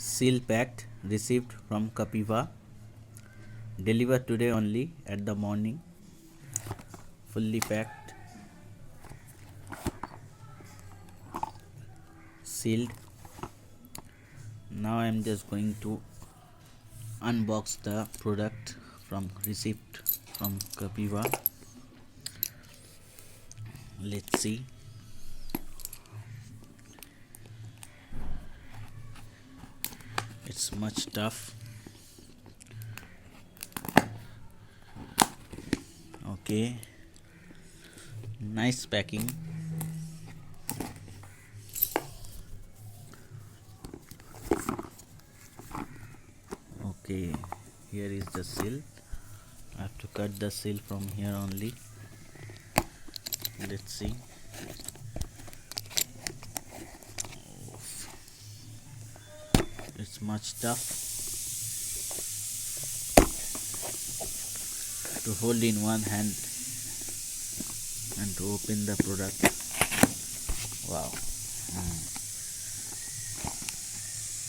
Seal packed, received from Kapiva, delivered today only at the morning, fully packed, sealed. Now I am just going to unbox the product from receipt from Kapiva. Let's see. It's much tough. Okay, nice packing. Okay, here is the seal. I have to cut the seal from here only. Let's see. It's much tough to hold in one hand and to open the product. Wow.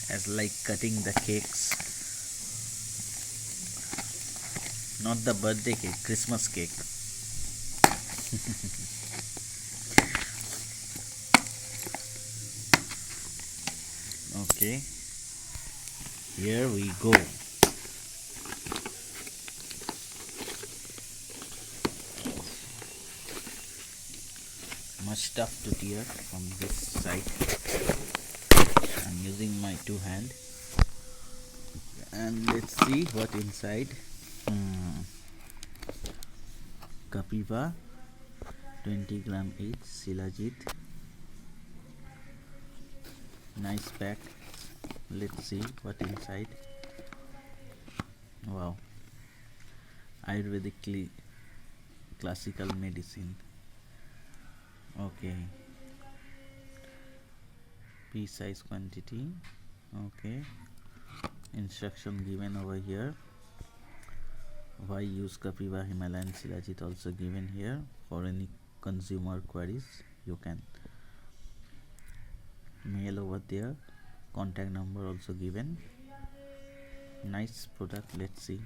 As like cutting the cakes. Not the birthday cake, Christmas cake. Okay, here we go. Much tough to tear from this side. I'm using my two hand, and let's see what inside. Kapiva 20 gram each, Shilajit. Nice pack. Let's see what inside. Wow, Ayurvedic classical medicine. Okay, pea size quantity. Okay, instruction given over here. Why use Kapiva Himalayan Shilajit also given here. For any consumer queries, you can mail over there. Contact number also given. Nice product. Let's see.